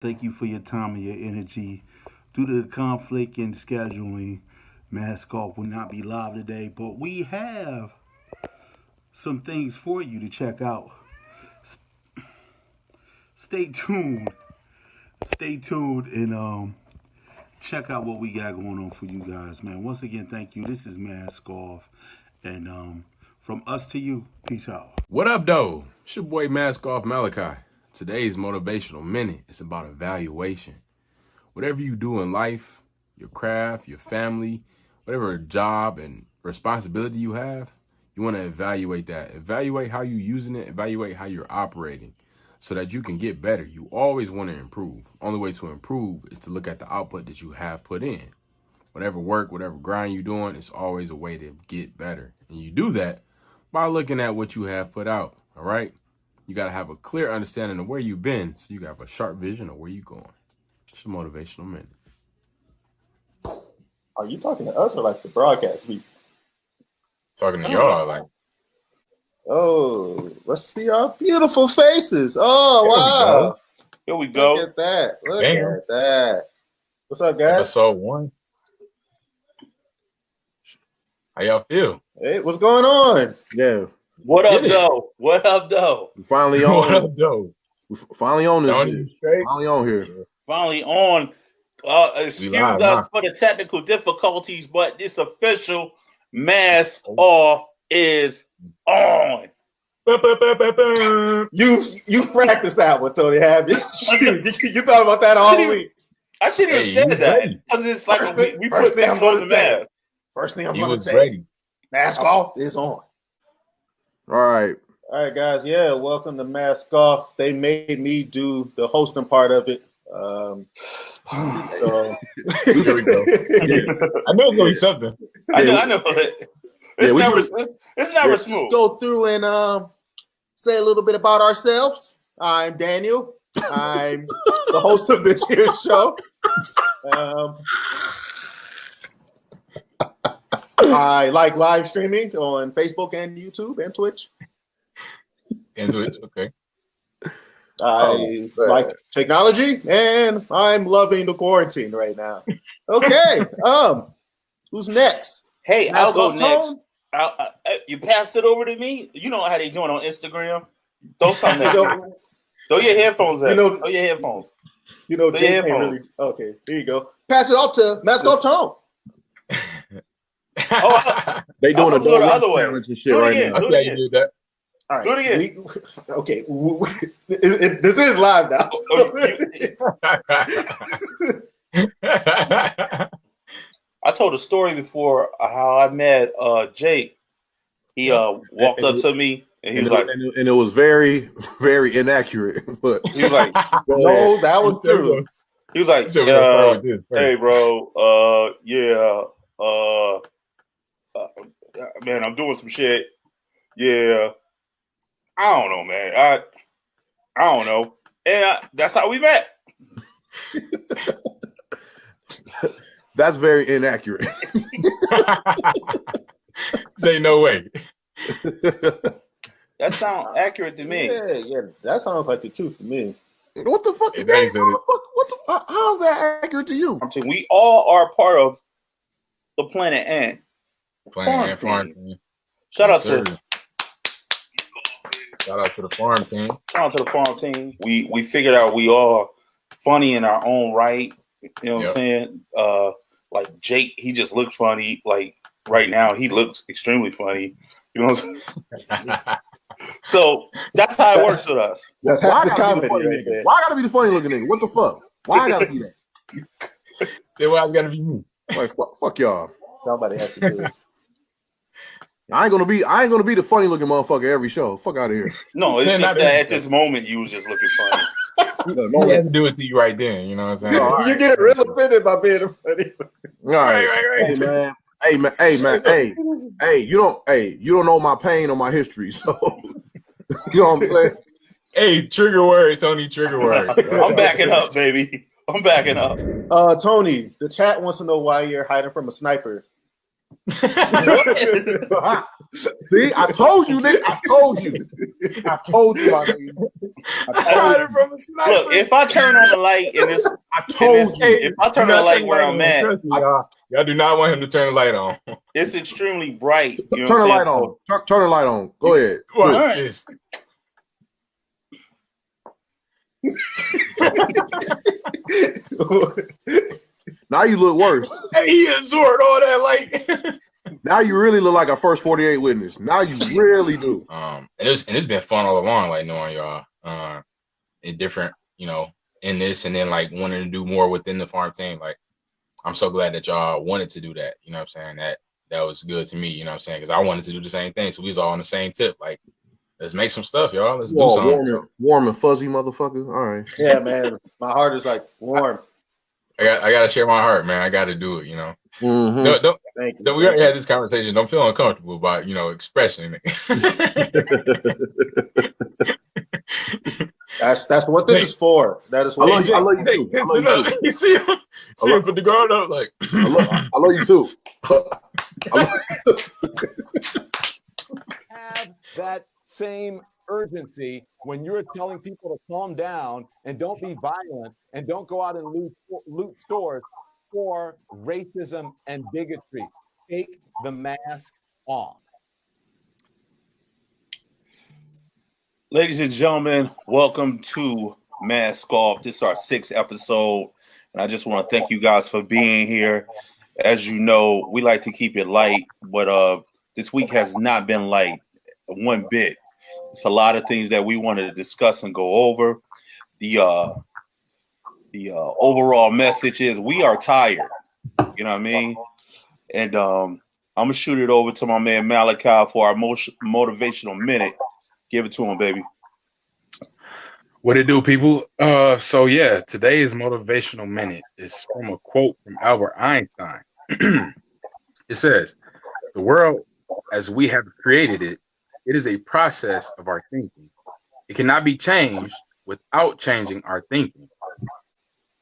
Thank you for your time and your energy. Due to the conflict in scheduling, Mask Off will not be live today, but we have some things for you to check out. Stay tuned. Stay tuned and check out what we got going on for you guys, man. Once again, thank you. This is Mask Off. And from us to you, peace out. What up, though? It's your boy Mask Off Malachi. Today's motivational minute is about evaluation. Whatever you do in life, your craft, your family, whatever job and responsibility you have, you want to evaluate that. Evaluate how you're using it, evaluate how you're operating so that you can get better. You always want to improve. Only way to improve is to look at the output that you have put in. Whatever work, whatever grind you're doing, it's always a way to get better. And you do that by looking at what you have put out, all right? You got to have a clear understanding of where you've been so you have a sharp vision of where you're going. It's a motivational minute. Are you talking to us or like the broadcast people? Talking to y'all, like. Oh, let's see our beautiful faces. Oh, wow. Here we go. Look at that. Look Damn. at that. What's up, guys? Episode 1. How y'all feel? Hey, what's going on? Yeah, What up, Get it. though? What up, though? we finally What on. up, though? We finally on this. Tony, bitch. you straight? Finally on here. Finally on. Excuse live, us huh? for the technical difficulties, but this official Mask Off is on. You've practiced that one, Tony, have you? You thought about that all week. I shouldn't Hey, have you said that ready. because it's like First we thing- put first thing that I'm gonna on the say. mask. First thing I'm He going to was say, ready. mask off is on. All right. All right, guys. Yeah, welcome to Mask Off. They made me do the hosting part of it. So Here we go. I know it's going to be something. I know. It's Yeah, we never, do- it's never let's smooth. just go through and say a little bit about ourselves. I'm Daniel. I'm the host of this here show. I like live streaming on Facebook and YouTube and Twitch. Into it. Okay. I man. like technology, and I'm loving the quarantine right now. Okay, who's next? Hey, I'll Mask go Off next. Tone? You passed it over to me. You know how they doing on Instagram. Throw something. You at me. know, Throw your headphones at. You know- me. Throw your headphones. Jay The can't headphones. really. Okay, there you go. Pass it off to Mask Off Tone. They doing I'm a gonna do it the dog other way. challenge and shit Do it right again. now. I see how you did that. All right, Do it again. okay, this is live now. I told a story before how I met Jake. He walked up to me and he was like, and it was very, very inaccurate. But he was like, No, that was true. he was like, So we're gonna start with this hey, first. bro, yeah, man, I'm doing some shit. Yeah, I don't know, man. I don't know, and that's how we met. that's very inaccurate. Say no way. That sounds accurate to me. Yeah, that sounds like the truth to me. What the fuck? It Dang, ain't said what it. the fuck? What the fuck? How's that accurate to you? I'm saying we all are part of the planet Ant. Playing Farm farm team. Shout Yes, out to sir. Shout out to the farm team. shout out to the farm team. We figured out we all funny in our own right. You know what I'm Yep. saying? Like Jake, he just looks funny. Like right now, he looks extremely funny. You know what I'm saying? So that's how it works with us. That's Why half I his gotta be the comedy funny right nigga? there. Why I gotta be the funny looking nigga? What the fuck? Why I gotta be that? Say why it's got to be me. Like fuck y'all. Somebody has to do it. I ain't gonna be the funny looking motherfucker every show. Fuck out of here. No, it's Yeah, just not that every- at this moment you was just looking funny. He had to do it to you right then. You know what I'm saying? No, You get real offended by being a funny. All right. Right. Hey man, hey, you don't know my pain or my history, so you know what I'm saying? Hey, trigger word, Tony. Trigger word. I'm backing up, baby. I'm backing up. Tony, the chat wants to know why you're hiding from a sniper. See, I told you, Nick. I told you, my nigga. I got it from a sniper. Look, if I turn on the light in this, I told you. if I turn on the light where I'm at, Y'all do not want him to turn the light on. it's extremely bright. You know Turn the what light I'm on. Turn the light on. Go ahead. What is? Now you look worse. Hey, he absorbed all that light. Now you really look like a first 48 witness. Now you really do. And it's been fun all along, like knowing y'all in different, in this, and then like wanting to do more within the farm team. Like, I'm so glad that y'all wanted to do that. You know what I'm saying? That was good to me. You know what I'm saying? Because I wanted to do the same thing. So we was all on the same tip. Like, let's make some stuff, y'all. Let's do something. Warm and fuzzy, motherfucker. All right. Yeah, man. My heart is like warm. I got to share my heart, man. I got to do it. Mm-hmm. Thank you. We already had this conversation. Don't feel uncomfortable about expressing it. That's what this is for. That is what I love you too. You see him put the guard up like. I love you too. Have that same urgency when you're telling people to calm down and don't be violent and don't go out and loot stores for racism and bigotry. Take the mask off. Ladies and gentlemen, welcome to Mask Off. This is our 6th episode, and I just want to thank you guys for being here. As you know, we like to keep it light, but this week has not been light one bit. It's a lot of things that we wanted to discuss and go over. The overall message is we are tired. You know what I mean? And I'm gonna shoot it over to my man Malachi for our motivational minute. Give it to him, baby. What it do, people? So yeah, today's motivational minute is from a quote from Albert Einstein. It says, "The world as we have created it, it is a process of our thinking. It cannot be changed without changing our thinking."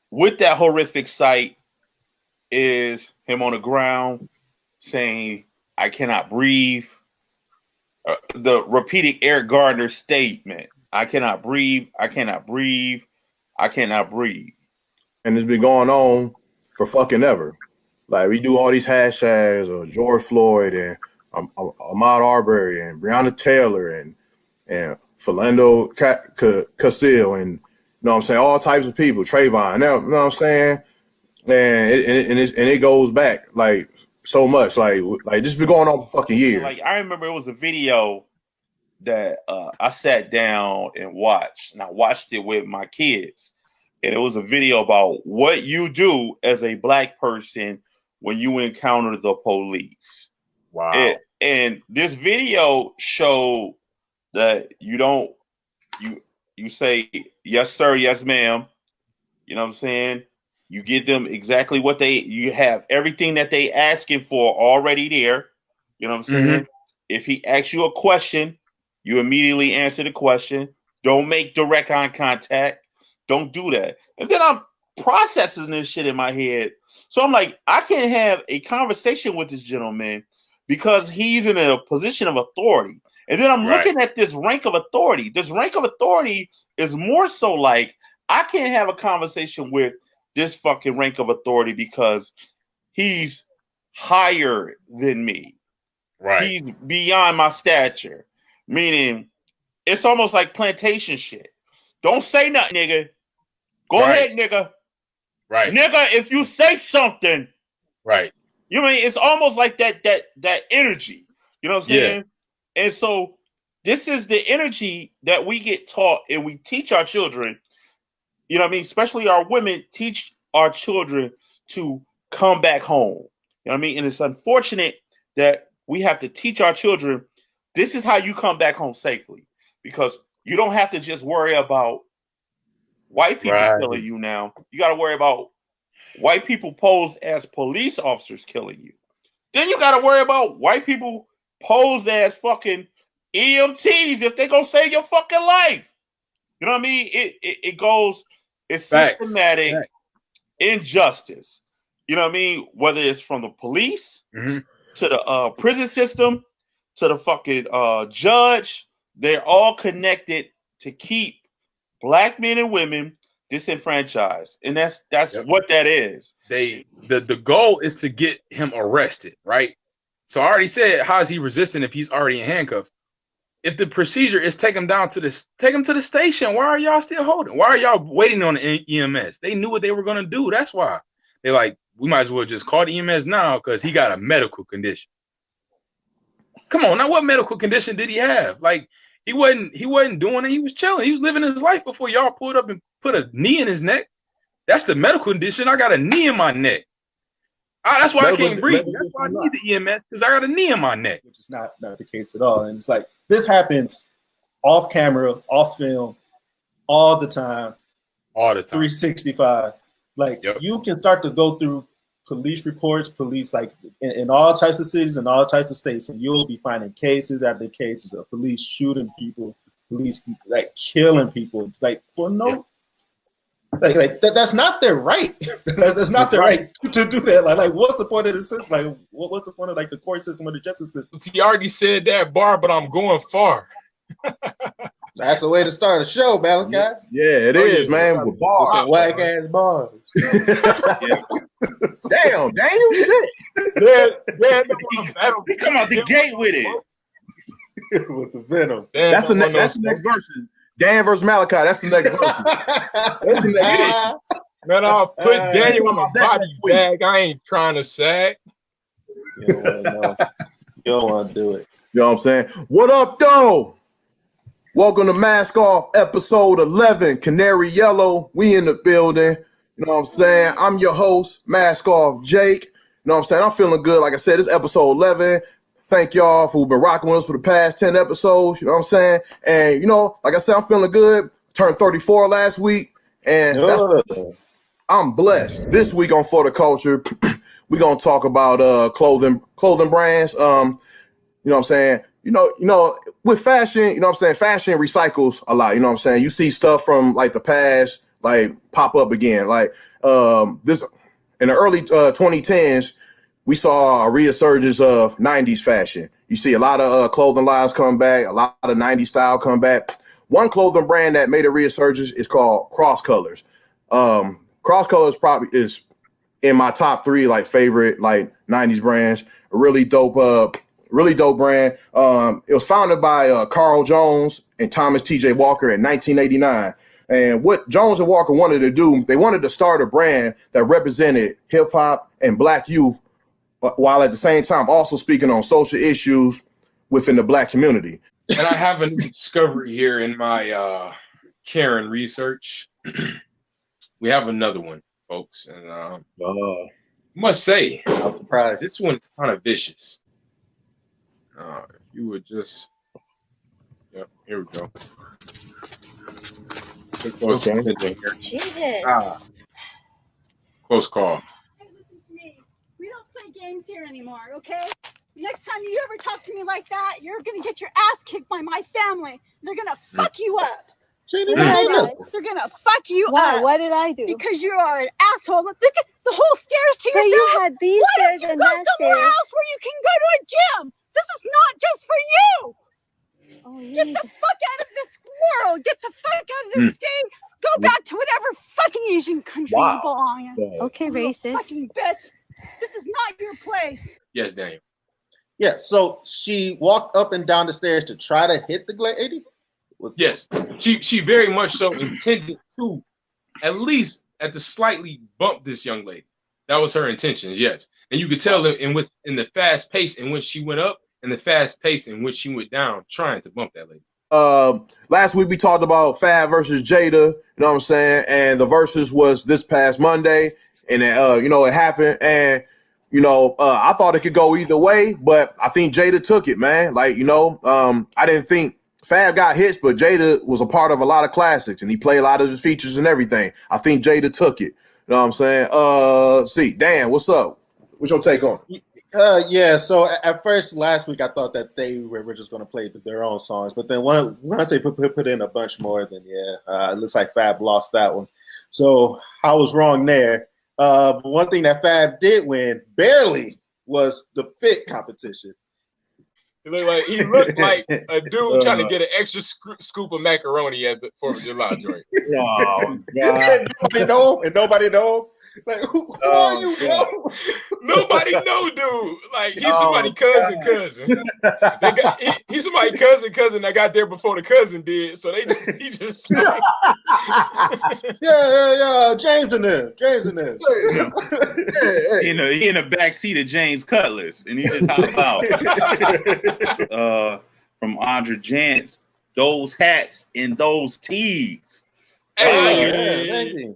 With that horrific sight is him on the ground saying, "I cannot breathe." The repeating Eric Gardner statement, "I cannot breathe, I cannot breathe, I cannot breathe." And it's been going on for fucking ever. Like, we do all these hashtags of George Floyd and Ahmaud Arbery and Breonna Taylor and Philando Castile and, you know what I'm saying, all types of people, Trayvon, you know what I'm saying? And it goes back like so much, like this been going on for fucking years. Like, I remember it was a video that I sat down and watched, and I watched it with my kids, and it was a video about what you do as a black person when you encounter the police. Wow. And this video showed that you say yes sir, yes ma'am, you know what I'm saying? You give them exactly what you have everything that they asking for already there. You know what I'm saying? Mm-hmm. If he asks you a question, you immediately answer the question. Don't make direct eye contact. Don't do that. And then I'm processing this shit in my head. So I'm like, I can't have a conversation with this gentleman because he's in a position of authority. And then I'm looking at this rank of authority. This rank of authority is more so like, I can't have a conversation with this fucking rank of authority because he's higher than me. Right. He's beyond my stature. Meaning, it's almost like plantation shit. Don't say nothing, nigga. Go ahead, nigga. Right. Nigga, if you say something. Right. You know what I mean? It's almost like that energy. You know what I'm saying? Yeah. And so this is the energy that we get taught and we teach our children. You know what I mean? Especially our women teach our children to come back home. You know what I mean? And it's unfortunate that we have to teach our children, this is how you come back home safely. Because you don't have to just worry about white people killing you now. You got to worry about white people posed as police officers killing you. Then you got to worry about white people posed as fucking EMTs if they're going to save your fucking life. You know what I mean? It goes... It's systematic injustice. You know what I mean? Whether it's from the police to the prison system, to the fucking judge. They're all connected to keep black men and women disenfranchised, and that's what that is. The goal is to get him arrested, right? So I already said, how is he resisting if he's already in handcuffs? If the procedure is take him to the station, why are y'all still holding? Why are y'all waiting on the EMS? They knew what they were gonna do. That's why they're like, we might as well just call the EMS now because he got a medical condition. Come on, now what medical condition did he have? Like he wasn't doing it. He was chilling. He was living his life before y'all pulled up and put a knee in his neck. That's the medical condition. I got a knee in my neck. That's why I can't breathe. That's why I need the EMS, because I got a knee in my neck. Which is not the case at all. And it's like, this happens off camera, off film, all the time. All the time. 365. Like, you can start to go through police reports, like in all types of cities and all types of states, and you'll be finding cases after cases of police shooting people, police like killing people, like for no, like that's not their right. That's not their right to do that. Like what's the point of the system? Like what's the point of like the court system or the justice system? He already said that bar, but I'm going far. That's the way to start a show, Malachi. Yeah, it is, man. With bars, some whack ass bars. Damn, Daniel, shit. He come out the gate with it. With the venom. That's the next verse. Dan versus Malachi. That's the next verse. Man, I'll put Daniel in my body bag. I ain't trying to sag. You don't want to do it. You know what I'm saying? What up, though? Welcome to Mask Off, episode 11, Canary Yellow. We in the building. You know what I'm saying? I'm your host, Mask Off Jake. You know what I'm saying? I'm feeling good. Like I said, this is episode 11. Thank y'all for been rocking with us for the past 10 episodes. You know what I'm saying? And, you know, like I said, I'm feeling good. Turned 34 last week. And I'm blessed. This week on For the Culture, we're going to talk about clothing brands. You know what I'm saying? You know, with fashion, you know what I'm saying? Fashion recycles a lot. You know what I'm saying? You see stuff from like the past, like pop up again. Like this in the early 2010s, we saw a resurgence of 90s fashion. You see a lot of clothing lines come back, a lot of 90s style come back. One clothing brand that made a resurgence is called Cross Colors. Cross Colors probably is in my top 3 like favorite like 90s brands. A really dope brand. It was founded by Carl Jones and Thomas T.J. Walker in 1989. And what Jones and Walker wanted to do, they wanted to start a brand that represented hip hop and black youth, while at the same time also speaking on social issues within the black community. And I have a new discovery here in my Karen research. We have another one, folks. And I must say, I'm surprised. This one kind of vicious. If you would just, here we go. Okay. Jesus. Close call. Hey, listen to me. We don't play games here anymore, okay? Next time you ever talk to me like that, you're gonna get your ass kicked by my family. They're gonna fuck you up. They're gonna fuck you up. What did I do? Because you are an asshole. Look at the whole stairs to But yourself. you had these stairs and go that somewhere stairs. else where you can go to a gym? This is not just for you. Get the fuck out of this world. Get the fuck out of this state. Go back to whatever fucking Asian country you belong in. Okay, racist. Fucking bitch. This is not your place. Yes, Daniel. Yeah, so she walked up and down the stairs to try to hit the lady? Yes, she very much so intended to at least at the slightly bump this young lady. That was her intention, yes. And you could tell in the fast pace in which she went up and the fast pace in which she went down trying to bump that lady. Last week we talked about Fab versus Jada, you know what I'm saying? And the versus was this past Monday, and it happened. And I thought it could go either way, but I think Jada took it, man. Like, I didn't think Fab got hits, but Jada was a part of a lot of classics, and he played a lot of his features and everything. I think Jada took it. You know what I'm saying? Dan, what's up? What's your take on it? Yeah, so at first last week I thought that they were just going to play their own songs, but then once they put in a bunch more, then it looks like Fab lost that one. So I was wrong there. But one thing that Fab did win, barely, was the fit competition. He looked like a dude trying to get an extra scoop of macaroni at the 4th of July joint. Oh God! And nobody know. Like who are you, bro? Nobody know, dude. Like he's somebody cousin. He's somebody cousin that got there before the cousin did. So he just like, yeah. James in there. He in the back seat of James Cutlass, and he just hopped out. From Andre Jantz, those hats and those tees. hey.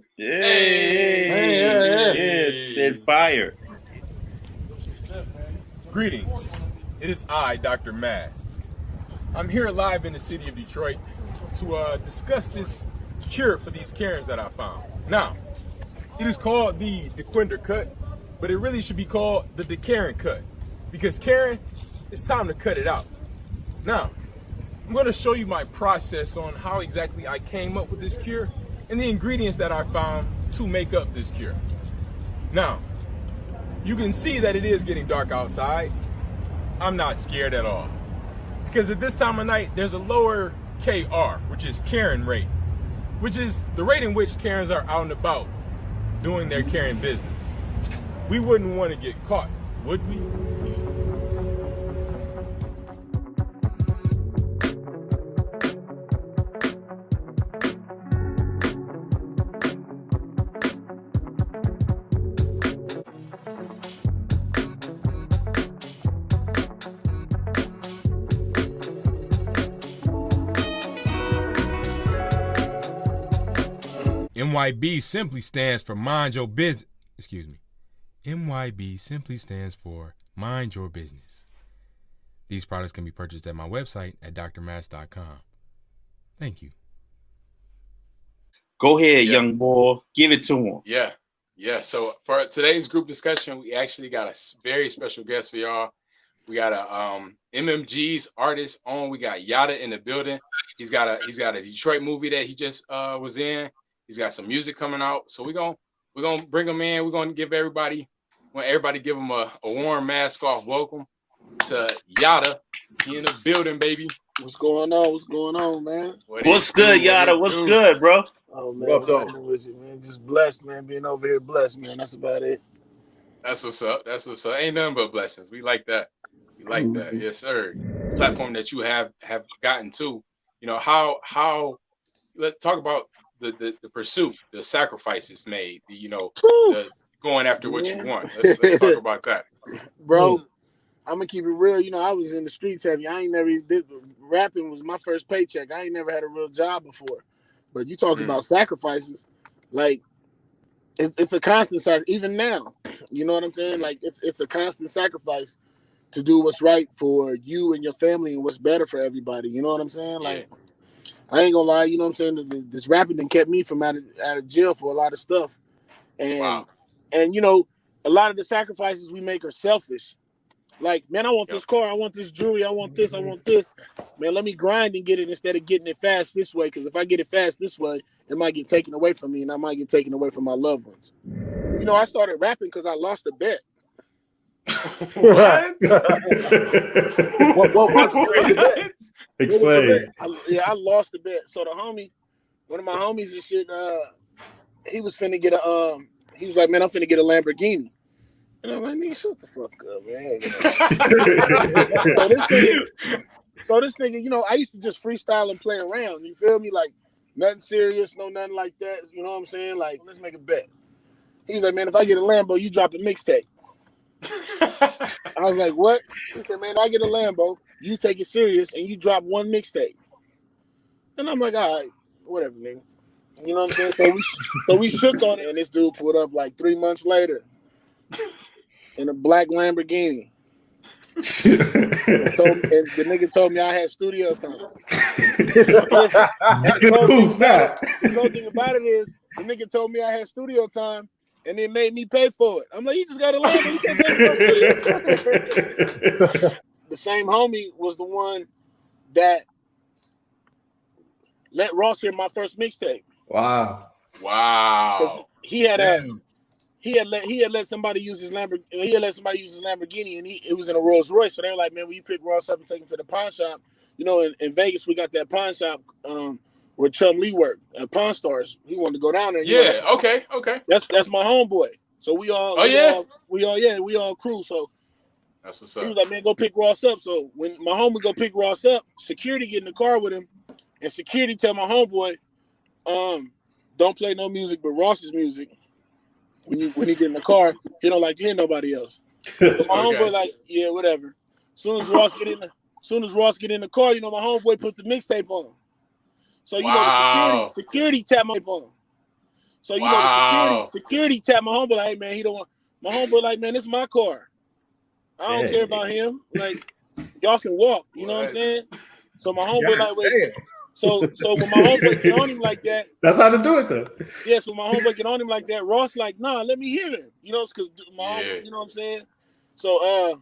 Said fire. Greetings. It is I, Dr. Maz. I'm here live in the city of Detroit to discuss this cure for these Karens that I found. Now, it is called the DeQuinder cut, but it really should be called the DeKaren cut, because Karen, it's time to cut it out. Now, I'm going to show you my process on how exactly I came up with this cure and the ingredients that I found to make up this cure. Now, you can see that it is getting dark outside. I'm not scared at all, because at this time of night, there's a lower KR, which is Karen rate, which is the rate in which Karens are out and about doing their Karen business. We wouldn't want to get caught, would we? MYB simply stands for Mind Your Business. Excuse me. MYB simply stands for Mind Your Business. These products can be purchased at my website at drmass.com. Thank you. Go ahead, young boy. Give it to him. Yeah. So for today's group discussion, we actually got a very special guest for y'all. We got a MMG's artist on. We got YOWDA in the building. He's got a Detroit movie that he just was in. He's got some music coming out. So we're gonna bring him in. We're gonna give everybody give him a warm mask off welcome to YOWDA. He in the building, baby. What's going on, man? What's good, YOWDA? What's good, bro? Oh man, what's happening with you, man? Just blessed, man. Being over here blessed, man. That's about it. That's what's up. Ain't nothing but blessings. We like that. That. Yes, sir. Platform that you have gotten to. You know, how let's talk about the pursuit, the sacrifices made, the going after what you want. Let's talk about that. Bro, I'm gonna keep it real. You know, I was in the streets heavy. I ain't never did rapping was my first paycheck. I ain't never had a real job before. But you talk about sacrifices, like it's a constant sacrifice. Even now, you know what I'm saying? Like it's a constant sacrifice to do what's right for you and your family and what's better for everybody. You know what I'm saying? Like I ain't gonna lie, you know what I'm saying? This rapping done kept me from out of jail for a lot of stuff. And and you know, a lot of the sacrifices we make are selfish. Like, man, I want this car, I want this jewelry, I want this. Man, let me grind and get it instead of getting it fast this way. Because if I get it fast this way, it might get taken away from me, and I might get taken away from my loved ones. You know, I started rapping because I lost a bet. What? What's the bet? Explain. I lost the bet. So one of my homies and shit, he was finna get he was like, man, I'm finna get a Lamborghini. And I'm like, man, shut the fuck up, man. So this nigga, you know, I used to just freestyle and play around. You feel me? Like, nothing serious, nothing like that. You know what I'm saying? Like, let's make a bet. He was like, man, if I get a Lambo, you drop a mixtape. I was like, what? He said, man, I get a Lambo, you take it serious, and you drop one mixtape. And I'm like, all right, whatever, nigga. You know what I'm saying? So we shook on it, and this dude pulled up like 3 months later in a black Lamborghini. And the nigga told me I had studio time. The cool thing about it is, the nigga told me I had studio time, and it made me pay for it. I'm like, you just got a Lambo, you can't pay for studio time. The same homie was the one that let Ross hear my first mixtape. Wow. He had he had let somebody use his Lamborghini, and it was in a Rolls Royce. So they were like, man, will you pick Ross up and take him to the pawn shop? You know, in Vegas we got that pawn shop where Chum Lee worked at Pawn Stars. He wanted to go down there. You know, Okay. That's my homeboy. So we all crew. So That's what's he up. was like, man, go pick Ross up. So when my homie go pick Ross up, security get in the car with him, and security tell my homeboy, don't play no music but Ross's music. When he get in the car, he don't like to hear nobody else. So my homeboy like, yeah, whatever. Soon as Ross get in the car, you know, my homeboy put the mixtape on. So you know the security tap my on. So you know the security tap my homeboy like, hey man, he don't want my homeboy like, man, this is my car. I don't care about him. Like, y'all can walk. You know what I'm saying? So my homeboy like, wait. So when my homeboy get on him like that, that's how to do it though. Yeah, so my homeboy get on him like that. Ross like, nah, let me hear him. You know, because my homeboy, you know what I'm saying? So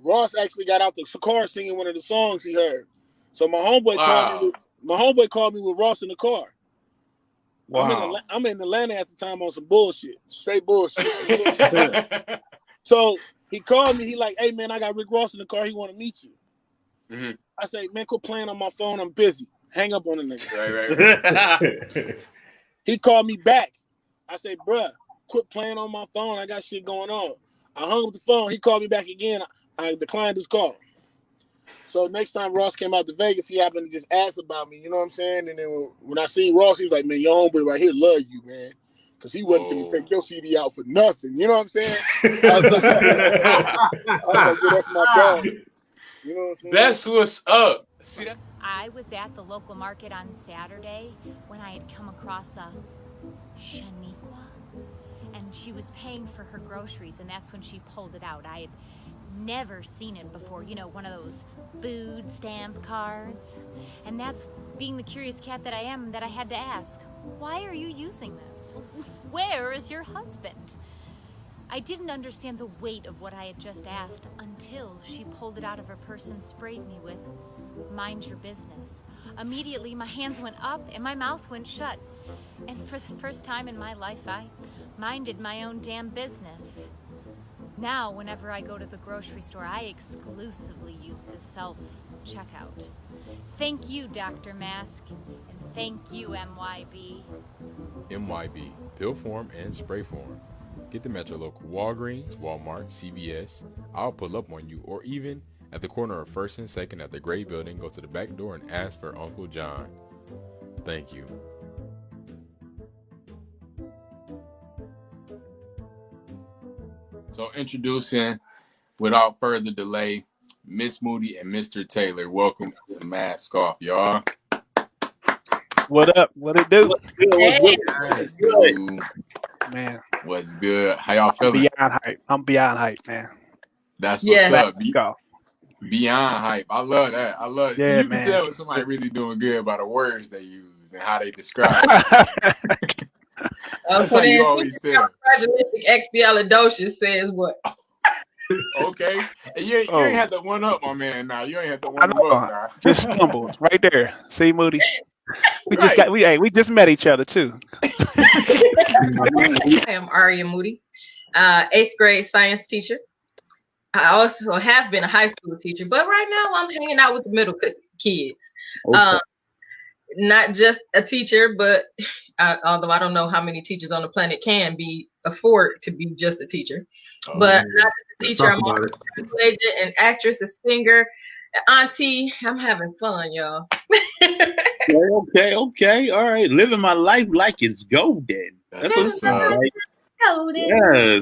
Ross actually got out the car singing one of the songs he heard. So my homeboy called me with Ross in the car. Wow. I'm in Atlanta at the time on some bullshit, straight bullshit. So he called me. He like, hey man, I got Rick Ross in the car. He want to meet you. Mm-hmm. I say, man, quit playing on my phone. I'm busy. Hang up on the nigga. Right. He called me back. I said, bruh, quit playing on my phone. I got shit going on. I hung up the phone. He called me back again. I declined his call. So next time Ross came out to Vegas, he happened to just ask about me. You know what I'm saying? And then when I seen Ross, he was like, man, your homeboy right here love you, man. Because he wasn't finna take your CD out for nothing. You know what I'm saying? I was like, yeah, that's my dog. You know what I'm saying? That's what's up. See that? I was at the local market on Saturday when I had come across a Shaniqua, and she was paying for her groceries, and that's when she pulled it out. I had never seen it before, you know, one of those food stamp cards. And that's, being the curious cat that I am, that I had to ask, why are you using this? Where is your husband? I didn't understand the weight of what I had just asked until she pulled it out of her purse and sprayed me with, mind your business. Immediately, my hands went up and my mouth went shut. And for the first time in my life, I minded my own damn business. Now, whenever I go to the grocery store, I exclusively use the self-checkout. Thank you, Dr. Mask, and thank you, MYB. MYB, pill form and spray form. Get them at your local Walgreens, Walmart, CVS. I'll pull up on you, or even at the corner of 1st and 2nd at the Gray Building, go to the back door and ask for Uncle John. Thank you. So introducing, without further delay, Miss Moody and Mr. Taylor. Welcome to the Mask Off, y'all. What up? What it do? What's good? Man. What's good? How y'all feeling? I'm beyond hype, man. That's what's up. Beyond hype. I love that. I love it. Yeah, so you man. can tell when somebody really doing good by the words they use and how they describe it. That's how you always tell. Expialidocious says what? Okay. And you ain't have to one up my man now. You ain't have to one him up now. Just stumbled right there. See, Moody? We just met each other too. I am Aria Moody, 8th grade science teacher. I also have been a high school teacher, but right now I'm hanging out with the middle kids. Okay. Not just a teacher, but although I don't know how many teachers on the planet can afford to be just a teacher. But not just a teacher, I'm also a agent, an actress, a singer, an auntie. I'm having fun, y'all. Okay. All right. Living my life like it's golden. That's what's up. Golden.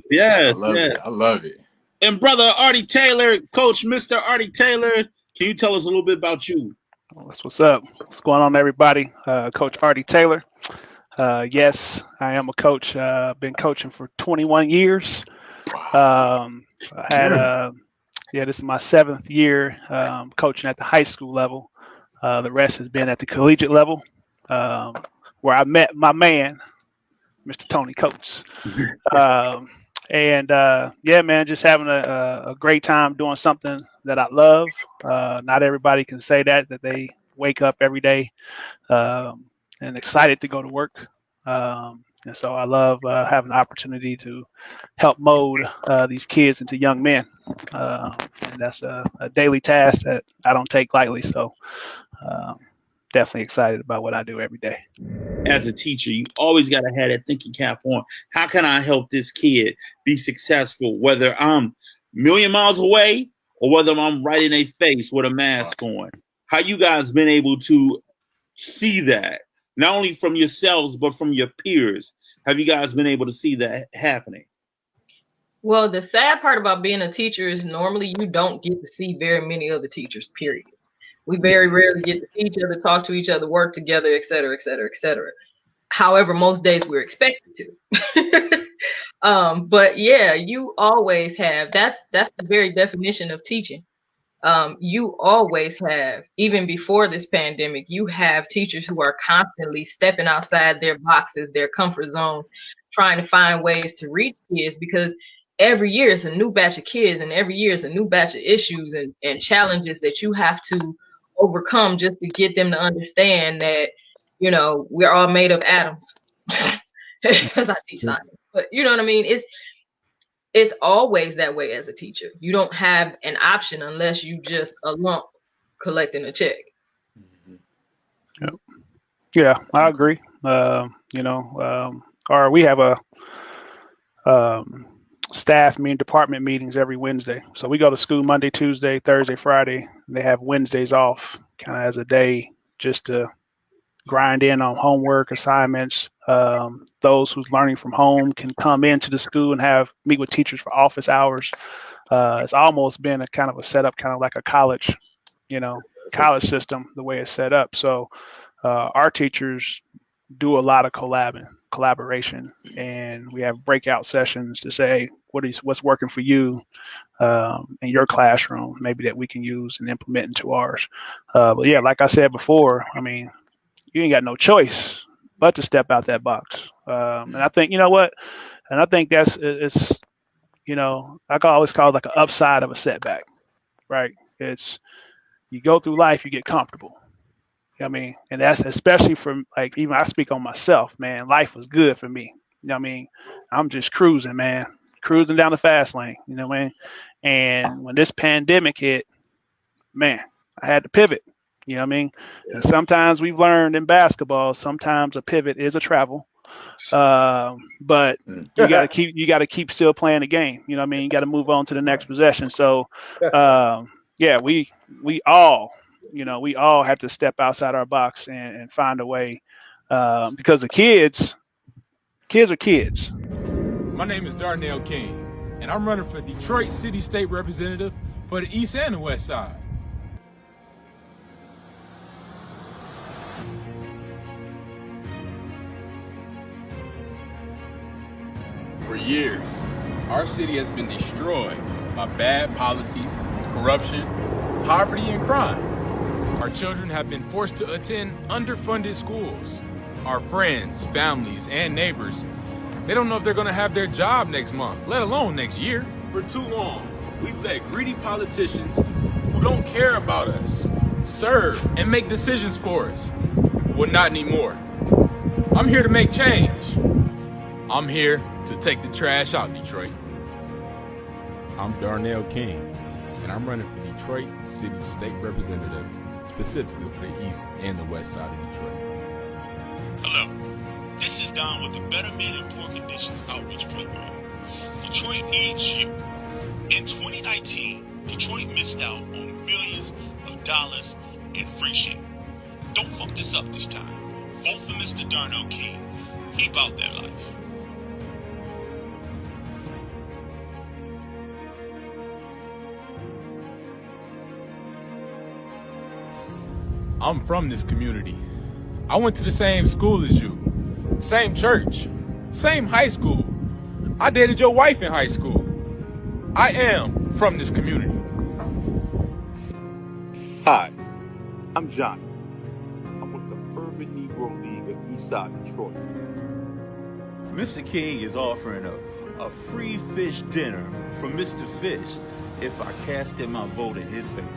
Yes. I love it. And brother Artie Taylor, Coach Mr. Artie Taylor, can you tell us a little bit about you? That's what's up. What's going on, everybody? Coach Artie Taylor. Yes, I am a coach. Been coaching for 21 years. I had this is my 7th year coaching at the high school level. The rest has been at the collegiate level, where I met my man, Mr. Tony Coates. Man, just having a great time doing something that I love. Not everybody can say that they wake up every day and excited to go to work. And so I love having the opportunity to help mold these kids into young men. And that's a daily task that I don't take lightly. So definitely excited about what I do every day. As a teacher, you always got to have that thinking cap on. How can I help this kid be successful, whether I'm a million miles away or whether I'm right in their face with a mask on? How you guys been able to see that, not only from yourselves, but from your peers? Have you guys been able to see that happening? Well, the sad part about being a teacher is normally you don't get to see very many other teachers, period. We very rarely get to see each other, talk to each other, work together, et cetera, et cetera, et cetera. However, most days we're expected to. But yeah, you always have, that's the very definition of teaching. You always have, even before this pandemic, you have teachers who are constantly stepping outside their boxes, their comfort zones, trying to find ways to reach kids, because every year it's a new batch of kids and every year it's a new batch of issues and challenges that you have to overcome just to get them to understand that, you know, we're all made of atoms. Because I teach science. But you know what I mean? It's always that way as a teacher. You don't have an option unless you just a lump collecting a check. Yep. Yeah, I agree. Or we have a staff department meetings every Wednesday. So we go to school Monday, Tuesday, Thursday, Friday. They have Wednesdays off kind of as a day just to grind in on homework, assignments. Those who's learning from home can come into the school and meet with teachers for office hours. It's almost been a kind of a setup, kind of like a college system, the way it's set up. So our teachers do a lot of collaboration, and we have breakout sessions to say what's working for you in your classroom, maybe that we can use and implement into ours. But yeah, like I said before, I mean, you ain't got no choice but to step out that box. And I think, you know what? And I think I can always call it like an upside of a setback, right? It's, you go through life, you get comfortable. You know what I mean? And that's especially from, like, even I speak on myself, man, life was good for me. You know what I mean? I'm just cruising, man, cruising down the fast lane, you know what I mean? And when this pandemic hit, man, I had to pivot. You know what I mean? And sometimes we've learned in basketball, sometimes a pivot is a travel. But you got to keep still playing the game. You know what I mean? You got to move on to the next possession. So, yeah, we all have to step outside our box and find a way, because the kids are kids. My name is Darnell King, and I'm running for Detroit City State Representative for the East and the West Side. For years, our city has been destroyed by bad policies, corruption, poverty, and crime. Our children have been forced to attend underfunded schools. Our friends, families, and neighbors, they don't know if they're going to have their job next month, let alone next year. For too long, we've let greedy politicians who don't care about us serve and make decisions for us. Well, not anymore. I'm here to make change. I'm here to take the trash out, Detroit. I'm Darnell King, and I'm running for Detroit City State Representative, specifically for the East and the West Side of Detroit. Hello, this is Don with the Better Men in Poor Conditions Outreach Program. Detroit needs you. In 2019, Detroit missed out on millions of dollars in free shit. Don't fuck this up this time. Vote for Mr. Darnell King. He about that life. I'm from this community. I went to the same school as you, same church, same high school. I dated your wife in high school. I am from this community. Hi, I'm Johnny. I'm with the Urban Negro League of Eastside Detroit. Mr. King is offering a free fish dinner from Mr. Fish if I casted my vote in his favor.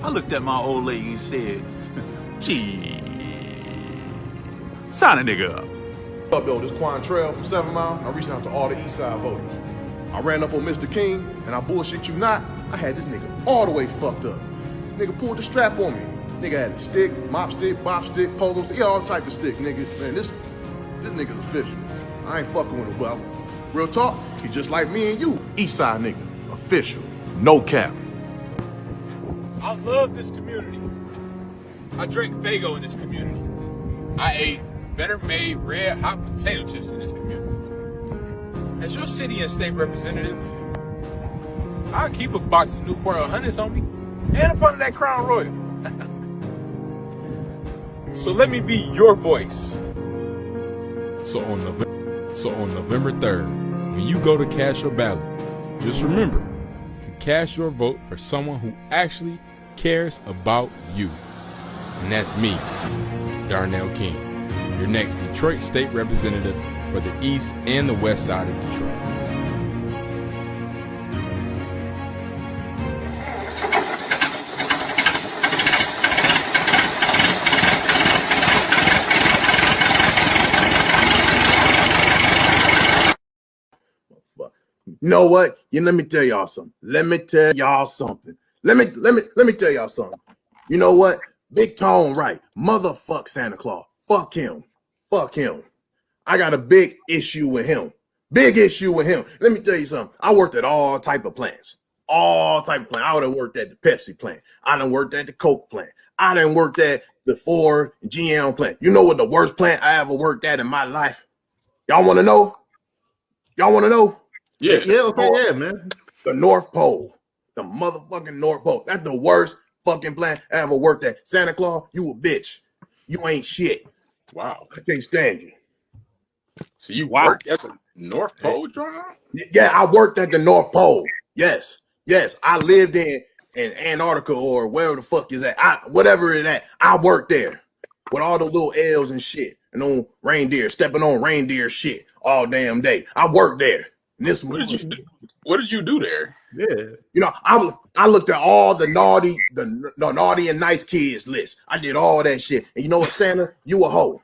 I looked at my old lady and said, gee, sign a nigga up. Up though, this Quantrell from 7 Mile, I'm reaching out to all the East Side voters. I ran up on Mr. King, and I bullshit you not, I had this nigga all the way fucked up. Nigga pulled the strap on me. Nigga had a stick, mop stick, bop stick, pogo stick, yeah, all type of sticks, nigga. Man, this nigga's official. I ain't fucking with him, but real talk, he just like me and you. East Side nigga, official, no cap. I love this community. I drank Fago in this community. I ate better made red hot potato chips in this community. As your city and state representative, I'll keep a box of Newport 100s on me and a part of that Crown Royal. So let me be your voice. So on November 3rd, when you go to cast your ballot, just remember to cast your vote for someone who actually cares about you. And that's me, Darnell King, your next Detroit State Representative for the East and the West Side of Detroit. You know what? Let me tell y'all something. Let me tell y'all something. You know what? Big Tone right. Motherfuck Santa Claus. Fuck him. I got a big issue with him. Let me tell you something. I worked at all type of plants. I done worked at the Pepsi plant. I done worked at the Coke plant. I done worked at the Ford GM plant. You know what the worst plant I ever worked at in my life? Y'all want to know? Yeah, okay, yeah, man. The North Pole. The motherfucking North Pole. That's the worst fucking plant I ever worked at. Santa Claus, you a bitch. You ain't shit. Wow. I can't stand you. So you worked at the North Pole, John? Yeah, I worked at the North Pole. Yes. I lived in Antarctica or wherever the fuck is that. Whatever it at. I worked there with all the little L's and shit. And on reindeer, stepping on reindeer shit all damn day. I worked there. What did you do there? Yeah. You know, I looked at all the naughty and nice kids list. I did all that shit. And you know what, Santa? You a hoe.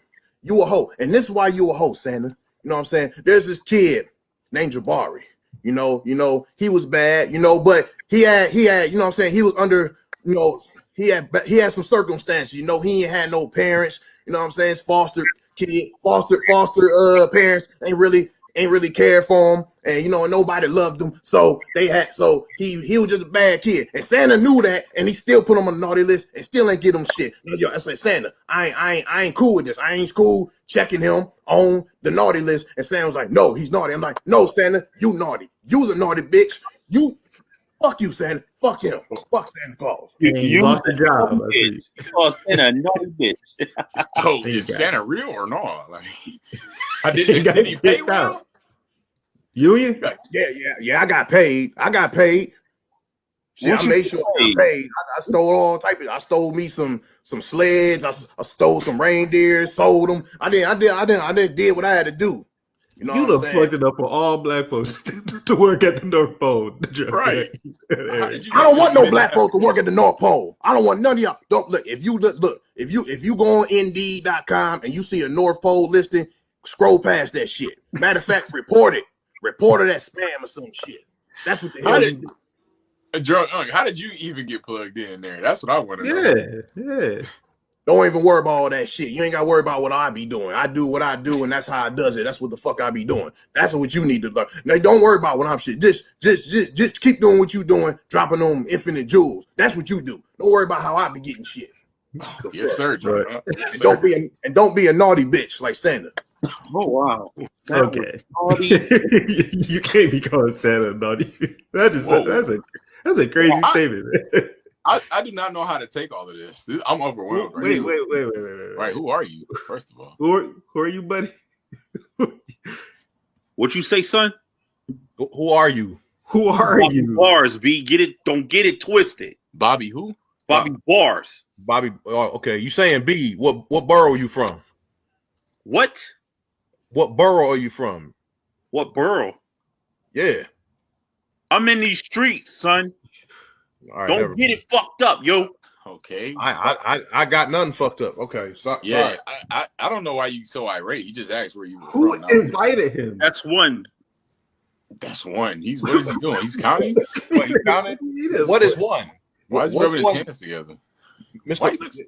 And this is why you a hoe, Santa. You know what I'm saying? There's this kid named Jabari. You know, he was bad, but he had, you know what I'm saying? He was under, he had some circumstances, he ain't had no parents, you know what I'm saying? His foster parents ain't really cared for him, and and nobody loved him. So he was just a bad kid, and Santa knew that, and he still put him on the naughty list and still ain't get him shit. I say, Santa, I ain't cool with this. I ain't cool checking him on the naughty list. And Santa was like, no, he's naughty. I'm like, no, Santa, you naughty. You's a naughty bitch. Fuck you, Santa. Fuck him. Fuck Santa Claus. You lost the job. You call Santa a naughty bitch. So is Santa real or not? Like, did he pay well? Union? Yeah. I got paid. Shit, I made sure I got paid. I stole all type of. I stole me some sleds. I stole some reindeers. Sold them. I did what I had to do. You know what I'm saying? Fucked it up for all black folks to work at the North Pole. Right. I don't want no black folks to work at the North Pole. I don't want none of y'all. Don't look. If you go on Indeed.com and you see a North Pole listing, scroll past that shit. Matter of fact, report it. Report it as spam or some shit. That's what the hell you do. How did you even get plugged in there? That's what I want to know. Yeah. Don't even worry about all that shit. You ain't got to worry about what I be doing. I do what I do, and that's how I does it. That's what the fuck I be doing. That's what you need to learn. Now, don't worry about what I'm shit. Just keep doing what you doing, dropping on infinite jewels. That's what you do. Don't worry about how I be getting shit. Yes, sir, John. Right. Don't be a naughty bitch like Santa. Oh wow. Okay. You can't be calling Santa naughty. That's a crazy statement. I do not know how to take all of this. I'm overwhelmed. Wait. Right, who are you? First of all, who are you, buddy? What you say, son? Who are you? Who are Bobby you? Bars, B. Don't get it twisted. Bobby who? Bobby Bars. Bobby. Okay, you saying B? What borough are you from? What? What borough are you from? What borough? Yeah. I'm in these streets, son. All right, don't get it fucked up, yo. Okay. I got nothing fucked up. Okay, Yeah, sorry. I don't know why you so irate. He just asked where you were Who from. That was it. invited him? That's one. That's one. What is he doing? He's counting? What, he counted? What is one? Why is he What's rubbing his one? hands together? Mr.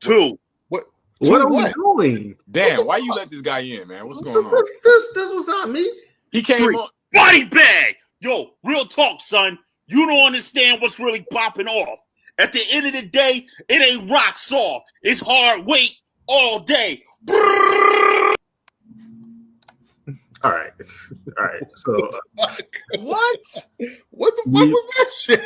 Two. What? What are we doing? Damn, why you let this guy in, man? What's going on? This was not me. He came Three. on. Body bag. Yo, real talk, son. You don't understand what's really popping off. At the end of the day, it ain't rock soft. It's hard weight all day. All right. So What the fuck was that shit?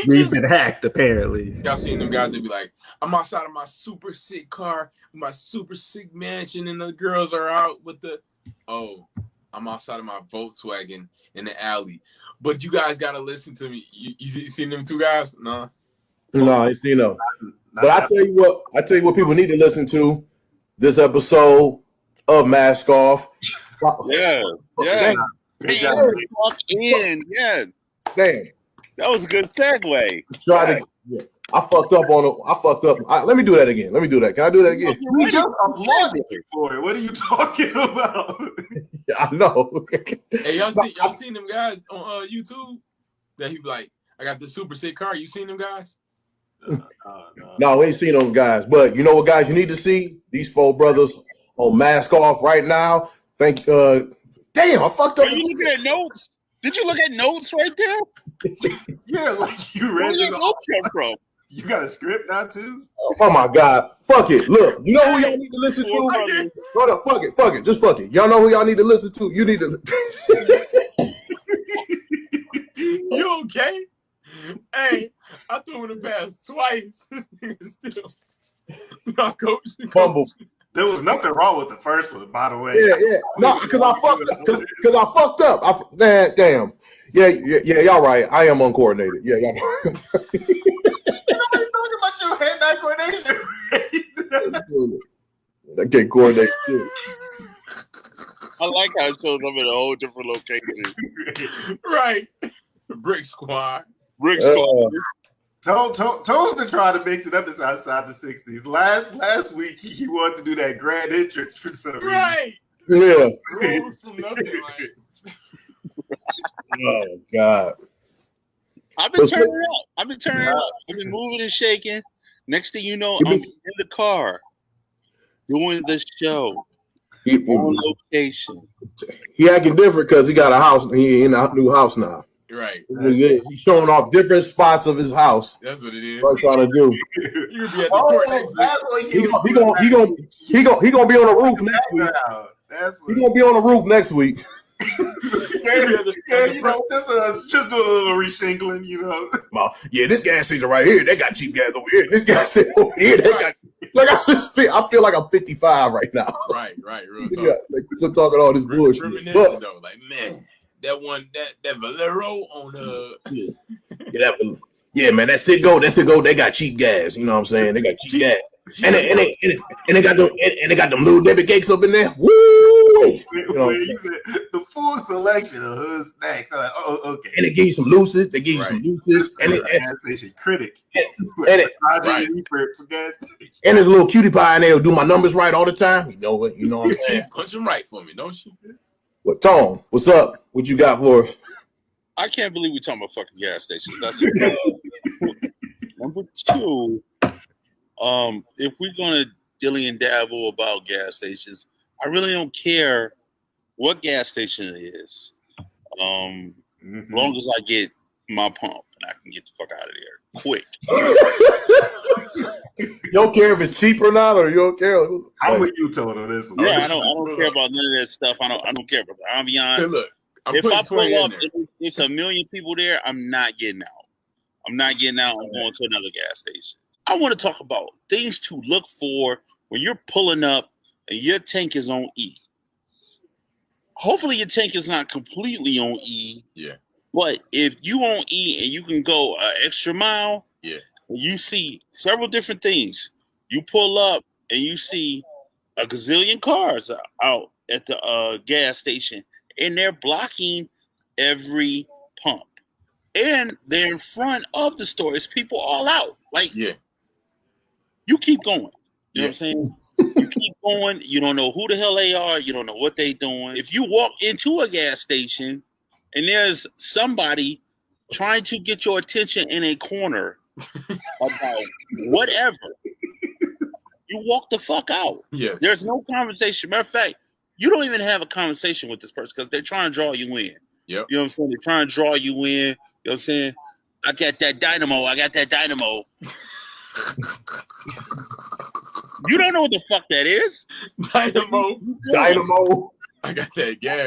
we've been hacked apparently. Y'all seen them guys that be like, I'm outside of my super sick car, my super sick mansion, and the girls are out with I'm outside of my Volkswagen in the alley. But you guys gotta listen to me. You seen them two guys? No. No, I seen them. But I tell you what people need to listen to this episode of Mask Off. Yeah. Walk in. Yes. Damn. That was a good segue. I fucked up on it. Let me do that again. Let me do that. Can I do that again? We just applauded you for it. What are you talking about? I know. Hey, y'all seen them guys on YouTube? That he be like, I got the super sick car. You seen them guys? No, we ain't seen those guys. But you know what, guys, you need to see? These four brothers on Mask Off right now. Damn, I fucked up. Are you looking at notes? Did you look at notes right there? Yeah, like you read Where did this. that note come from? You got a script now too? Oh my God. Fuck it. Look, you know who y'all need to listen to? Hold up, fuck it. Just fuck it. Y'all know who y'all need to listen to? You need to You okay? Hey, I threw in the pass twice. Still. No, coach. Fumble. There was nothing wrong with the first one, by the way. Yeah. No, because I fucked up. Damn. Yeah, y'all right. I am uncoordinated. Yeah, y'all right. Nobody's talking about your hand-eye coordination. I can't coordinate too. I like how it shows up in a whole different location. Right. Brick Squad. Toe's been trying to mix it up inside the 60s. Last week he wanted to do that grand entrance for some reason. Right. Yeah. Rose from nothing, like. Oh God. I've been turning up. I've been moving and shaking. Next thing you know, I'm in the car doing the show on location. He acting different because he got a house. He in a new house now. Right. He's showing off different spots of his house. That's what it is. What I'm trying to do. You're gonna be at the court next week. He gonna be on the roof next week. He gonna be on the roof next week. Just do a little reshingling, you know. Well, yeah, this gas station right here, they got cheap gas over here. This gas station over here, they got. Like I feel like I'm 55 right now. Right. Real talk. Yeah, like, still talking all this bullshit. Reminiscing though, like man, that Valero on Yeah, man, that's it. Go. They got cheap gas. You know what I'm saying? They got cheap gas. And they got them little Debbie cakes up in there. Woo! You know, the full selection of hood snacks. I'm like, oh, okay. And they give you some Luces. They give you some Luces. And gas station critic. And there's a little cutie pie in there who do my numbers right all the time. You know what I'm saying? Punch them right for me, don't you? What, Tone? What's up? What you got for us? I can't believe we're talking about fucking gas stations. That's number two. If we're gonna dilly and dabble about gas stations, I really don't care what gas station it is. As long as I get my pump and I can get the fuck out of there quick. You don't care if it's cheap or not, or you don't care. I'm with you, Tone, on this one. Yeah, I don't care about none of that stuff. I don't care about the ambiance. Hey, look, if I pull up and it's a million people there, I'm not getting out. I'm going to another gas station. I want to talk about things to look for when you're pulling up and your tank is on E. Hopefully your tank is not completely on E. Yeah. But if you on E and you can go an extra mile, yeah, you see several different things. You pull up and you see a gazillion cars out at the gas station, and they're blocking every pump. And they're in front of the store. It's people all out. Like, Yeah. you keep going. You know what I'm saying? You keep going. You don't know who the hell they are. You don't know what they doing. If you walk into a gas station and there's somebody trying to get your attention in a corner about whatever, you walk the fuck out. Yes. There's no conversation. Matter of fact, you don't even have a conversation with this person because they're trying to draw you in. Yep. You know what I'm saying? They're trying to draw you in. You know what I'm saying? I got that dynamo. You don't know what the fuck that is. Dynamo. Dynamo. I got that gas.